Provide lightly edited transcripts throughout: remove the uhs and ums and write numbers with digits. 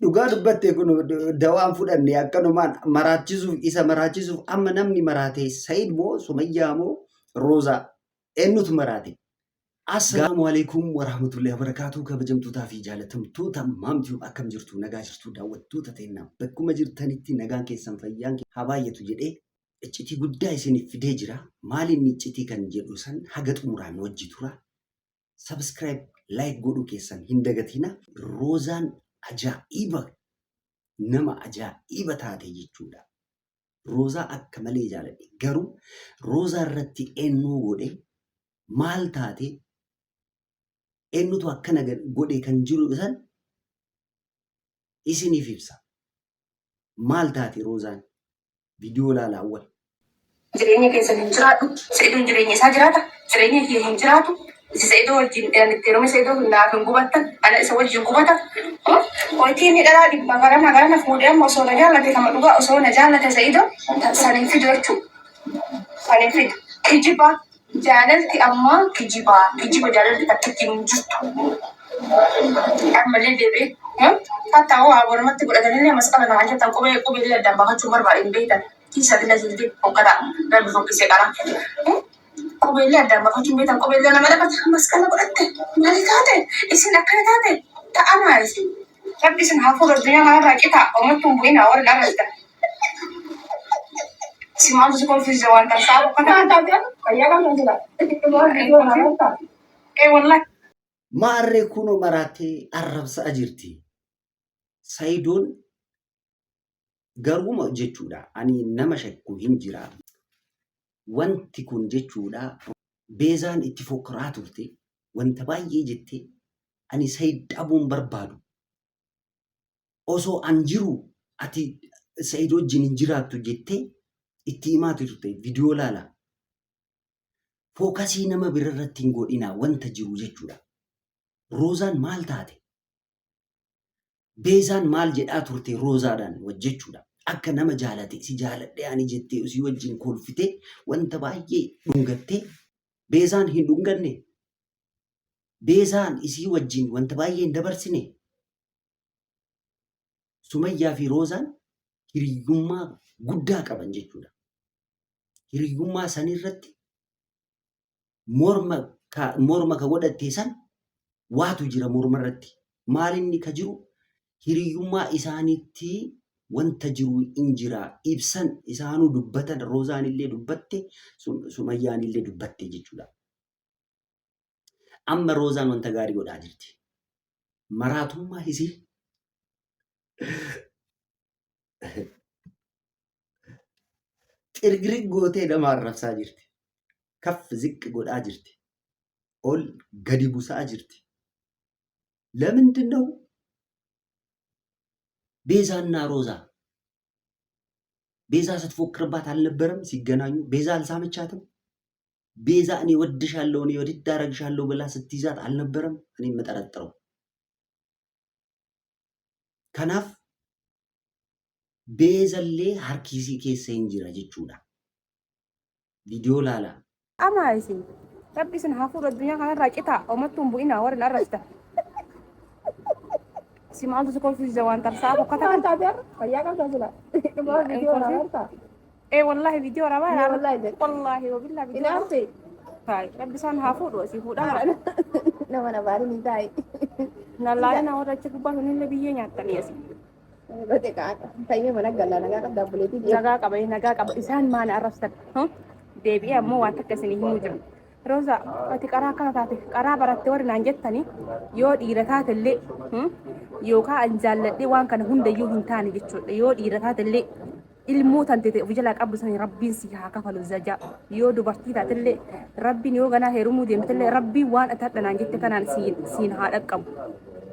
Dhugaa dubbattee kun dawaan fudhanne akkanumaan maraachisuuf isa maraachisuuf amma namni maraate Sa'iid moo Sumayyaa moo Roozaa eenyutu maraate? Assalaamu alaikum warahmatullahi wabarakatuh. Kabajamtootaa fi jaalatamtoota maamtii akkam jirtu nagaa jirtu daawwattoota teennaa bakkuma jirtanitti nagaan keessan fayyaan haa baay'atu jedhee iccitii guddaa isiniif fidee jira. Maali inni iccitii kan jedhu san haga xumuraan wajji tura. Subscribe, like godhuu keessan hin dagatina. Roozaan ajaa'iba nama ajaa'iba taate jechuudha. Roozaa akka malee jaaladhe garuu Roozaa irratti eenyuu godhe maal taate eenyutu akkana godhe kan jiru san isiniif ibsa. Maal taate Roozaan? Viidiyoo ilaalaa awwal. Jireenya keessan hin jiraatu. Sa'iidoon jireenya isaa jiraata. Jireenya kee hin jiraatu. Sa'iidoo wajjin itti yeroo Sa'iidoo naaf hin gubattan. Ana isa wajjin gubata. Wanti inni dhalaa dhibba garana fuudhee amma osoo na jaallate kama dhugaa osoo na jaallate Sa'iidoo san hin fidu jechuudha. San hin fidu. Kijiba jaalalti ammaa kijiba jaalalti takkitti hin jirtu. Ammallee deebi'ee fattaawoo walummatti godhatanillee masqala namaa jettan qubee addaan baafachuu barbaadeen beektan. Kisa bila silti hokkata darbi fokkisee qara. Qubeellee addaan baafachuun beektan qubeellee nama dhabata masqala godhatte maali taate isin akkana taate ta'amaa isin. Rabbi isin hafuura addunyaa kanarraa qixa uummattuun bu'ina warra dhaabata. Simaatu si konfiisa waan tarsaa boqqotaa taate fayyaa qabna jira. Wallahi. Maarree kunoo maraatee arrabsaa jirti. Sa'iidoon garuma jechuudha. Ani nama shakku hin jira. Wanti kun jechuudha. Beezaan itti fokkaraa turte wanta baay'ee jettee ani Sa'iid dhabuun barbaadu. Osoo an jiru ati Sa'iid wajjin hin jiraattu jettee itti himaa turte viidiyoo laala. Fookasii nama birarratti hin godhinaa wanta jiru jechuudha. Roozaan maal taate? Beezaan maal jedhaa turte Roozaadhaan wajjechuudha. Akka nama jaalate si jaaladhe ani jettee usii wajjin kolfite wanta baay'ee dhungattee Beezaan hin dhunganne. Beezaan isii wajjin wanta baay'ee hin dabarsine. Sumayyaa fi Roozaan hiriyyummaa guddaa qaban jechuudha. Hiriyyummaa sanirratti morma ka godhatte san waatu jira morma irratti. Maalinni ka jiru hiriyyummaa isaaniitti wanta jiru in jira. Ibsan isaanuu dubbatan Roozaan illee dubbatte Sumayyaan illee dubbatte jechuudha. Amma Roozaan wanta gaarii godhaa jirti. Maraatummaa isii xirgirig gootee nama arrabsaa jirti. Kaf ziqqi godhaa jirti. Ol gadi busaa jirti. ለምንድን ነው ቤዛና ሮዛ? ቤዛ ስትፎክርባት አልነበረም ሲገናኙ? ቤዛ አልሳመቻትም? ቤዛ እኔ ወድሻለሁ እኔ ወድድ አረግሻለሁ ብላ ስትይዛት አልነበረም? እኔ የምጠረጥረው ከናፍ ቤዘሌ ሀርኪሲ ኬሰ እንጅራ ጀቹዳ ቪዲዮ ላላ አማይሲ ረቢስን ሀፉር አዱኛ ካናራ ቂታ ኦመቱን ቡኢና ወርን አረስተ Simaatu si kolfisiise waan tarsaa bokkata kan taate fayyaa qabda jira. Wallahi viidiyoo rabaa wallahi wabillahi viidiyoo rabbi. Rabbi isaan haa fuudhu asii fuudhaa. Nama na baari ni taa'e. Nallaalee na warra achi gubbaa sunillee biyyee nyaattanii asii. Bate kaaka tayyee mana gallaa nagaa qabda buleetii deema. Nagaa qaba isaan maana arrabsan. Deebi'ee ammoo waan takka isinii himuu jira. Roza ati qaraa akkana taate qaraa barattee warri naan jettanii yoo dhiira taatellee yookaan an jaalladhee waan kana hundayyuu hin taane jechuudha. Yoo dhiira taatellee ilmoo tante ta'e of jalaa qabdu sanii rabbiin si haa kafalu zajaa. Yoo dubartii taatellee rabbiin yoo ganaa heerumuu deemtellee rabbiin waan ati naan jette kanaan siin haa dhaqqabu.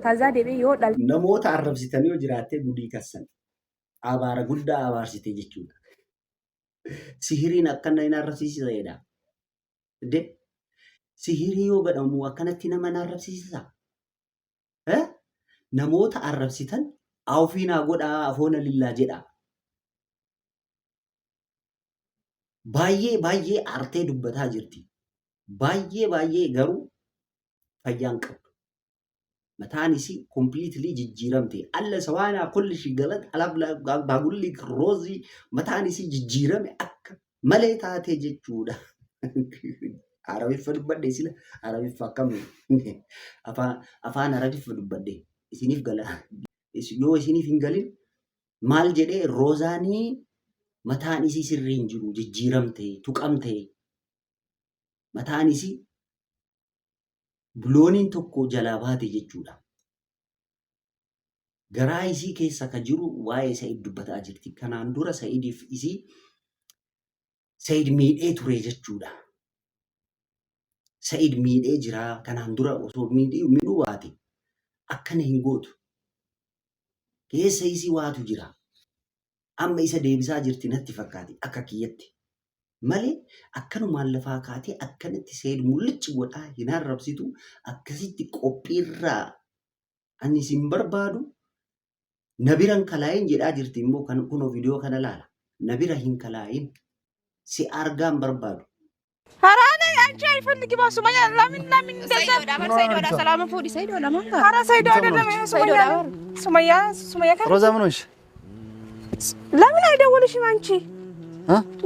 Tazaa deebi'ee yoo dhal. Namoota arrabsitan yoo jiraatte gudii kassan abaara guddaa abaarsite jechuudha. Sihiriin akkana hin arrabsiisedha. Sihirii yoo godhamu akkanatti nama arrabsiisa. Namoota arrabsitan awfiinaa godhaa afoona lillaa jedha. Baay'ee artee dubbataa jirti. Baay'ee garuu fayyaan qabdu. متانسي completely جيرمتي الله سوانا كل شيء غلط على بقول لك روزي متانسي جيرمي أك مليتاتي جتشودا عربي فدبدي سلا عربي فكم أفان عربي فدبدي إسنيف غلا يو إسنيف إنغالين مال جدي روزاني متانسي سرين جرو جيرمتي تقمتي متانسي بلونين tokko jalaa baate jechuudha. Garaa isii keessa ka jiru waa'ee Sa'id dubbataa jirti. Kanaan dura Sa'idiif isii Sa'id miidhee ture jechuudha. Sa'id miidhee jira. Kanaan dura osoo miidhuu baate akkana hin gootu. Keessa isii waatu jira. Amma isa deebisaa jirti natti fakkaate akka kiyyatti. Malee akkanumaan lafaa kaatee akkanatti Sa'id mul'ichi godhaa hin arrabsitu akkasitti qophiirraa ani sin barbaadu nabiran kalaayin jedhaa jirti immoo kan kunoo viidiyoo kana laala. Nabira hin kalaayin si argaan barbaadu. Haraana anchi ayፈልግም ሱመያ ለምን እንደዛ ሰይዶ ሰላም ፉዲ ሰይዶ ለማን ኧረ ሰይዶ አይደለም ሱመያ ሮዛ ምን ሆንሽ? ለምን አይደውልሽም አንቺ?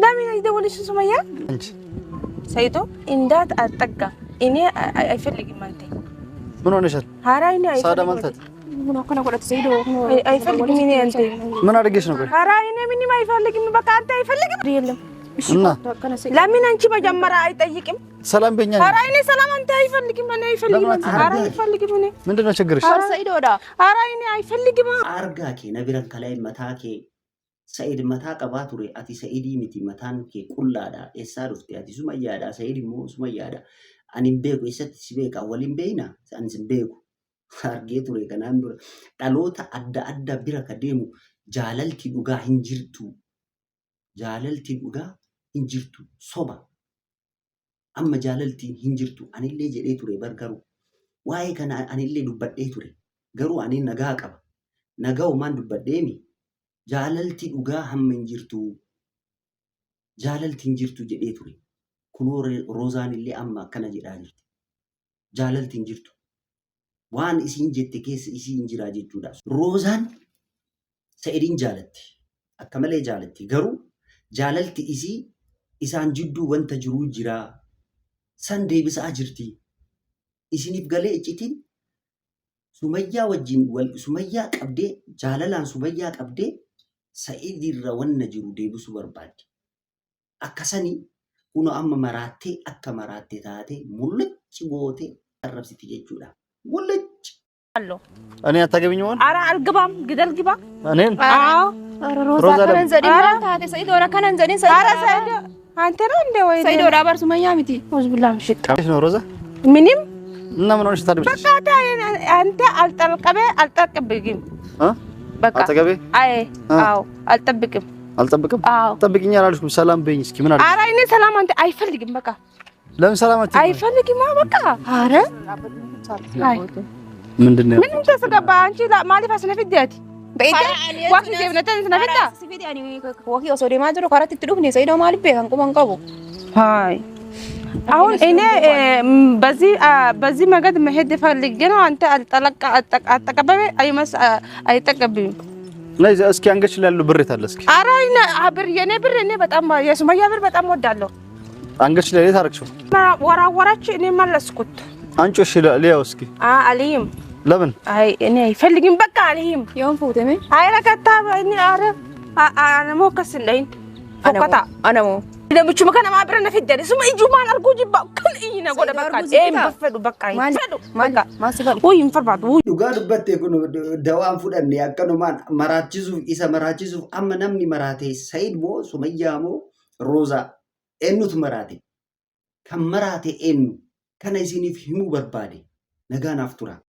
ለምን አይደውልሽም ሱመያ? አንቺ ሰይዶ እንዳት አጠጋ እኔ አይፈልግም አንተ ምን ሆነሻል? ሀራይኔ ሳዳ ማልታት ምን አከና ቆለት ሰይዶ አይፈልግም እኔ አንተ ምን አድርገሽ ነው? ሀራይኔ ምንም አይፈልግም በቃ አንተ አይፈልግም የለም እና ለምን አንቺ መጀመሪያ አይጠይቅም? ሰላም በእኛ ሀራይኔ ሰላም አንተ አይፈልግም እኔ አይፈልግም ሀራይ አይፈልግም እኔ ምንድነው ችግርሽ? ሰይዶ ዳ ሀራይኔ አይፈልግም አርጋኬ ነቢረን ከላይ መታኬ Sa'id mataa qabaa ture ati Sa'idii miti mataan kee qullaadha eessaa dhufte ati Sumayyaadha Sa'id immoo Sumayyaadha ani hin beeku eessatti si beeka waliin beeyna ani sin beeku argee ture kanaan dura dhaloota adda adda bira ka deemu jaalalti dhugaa hin jirtu soba amma jaalaltiin hin jirtu anillee jedhee ture bargaru waa'ee kana anillee dubbadhee ture garuu ani nagaa qaba nagaa umaan dubbadheemi jaalalti dhugaa hamma hin jirtu jaalalti hin jirtu jedhee ture kunoo roozaan illee amma akkana jedhaa jirti jaalalti hin jirtu waan isiin jette keessa isii hin jiraa jechuudha. Roozaan Sa'idin jaalatti akka malee jaalatti garuu jaalalti isii isaan jidduu wanta jiruu jiraa san deebisaa jirti isiniif galee iccitiin Sumayyaa wajjin Sumayyaa qabdee jaalalaan Sumayyaa qabdee Sa'id irra wanna jiru deebisuu barbaadde. Akkasanii kunoo amma maraattee akka maraatte taate mul'achi gootee arrabsiti jechuudha. Mul'achi. እኔ አታገቢኝ ሆነ? ኧረ አልገባም ግደል ግባ እኔን? አዎ ሮዛ ከነን ዘዲን ታቴ ሰይዶ ራ ከነን ዘዲን ሰይዶ ኧረ ሰይዶ አንተ ነው እንደ ወይ ሰይዶ ራ በር ሱመያ ሚቲ ወዝብላ ምሽት ካሽ ነው ሮዛ? ምንም እና ምን ሆነሽ ታድብሽ? በቃ አንተ አልጠብቅም በቃ አጠገቤ? አይ አዎ አልጠብቅም አዎ ጠብቂኝ አላልኩም። ሰላም በይኝ እስኪ ምን አለ? ኧረ እኔ ሰላም አንተ አይፈልግም በቃ ለምን ሰላም አትይኝ? አይፈልግም በቃ ኧረ ምንድነው? ምንም ተስገባ አንቺ ማሊፋ ስነፍዲያቲ በኢደ ዋክ ጀብነተን ስነፍዳ ሲፊዲ አኒ ወኪ ኦሶ ደማ ጅሮ ካራት ትዱፍኒ ሰይዶ ማልቤ ካንቁመን ቀቡ ሃይ አሁን እኔ በዚህ መንገድ መሄድ ፈልጌ ነው። አንተ አልጠቀበበ አይጠቀብም። ነይ እስኪ አንገች ላይ ያለው ብር የታለ? እስኪ ኧረ የኔ ብር እኔ በጣም የሱመያ ብር በጣም ወዳለሁ። አንገች ላይ ታረክሽው? ወራወራች እኔ መለስኩት። አንቺ እሺ ሊያው እስኪ አልይም። ለምን? አይ እኔ አይፈልግም በቃ አልይም። የውን ፎቶሜ አይረከታ እኔ ኧረ አነሞ ከስለኝ ፎከታ አነሞ ለምቹ መከና ማብረን ነፍደል ስሙ ኢጁማን አልኩ ጅባ ኩል ኢነ ጎደ በቃ ኤም በፈዱ በቃ ይፈዱ በቃ ማስፈል ወይ ይንፈርባዱ Dhugaa dubbatte kun dawaan fudhanne akkanumaan maraachisuuf isa maraachisuuf amma namni maraate Sa'id moo Sumayyaa moo Roozaa eenyutu maraate? Kan maraate eenyu? Kana isiniif himuu barbaade. Nagaanaaf tura.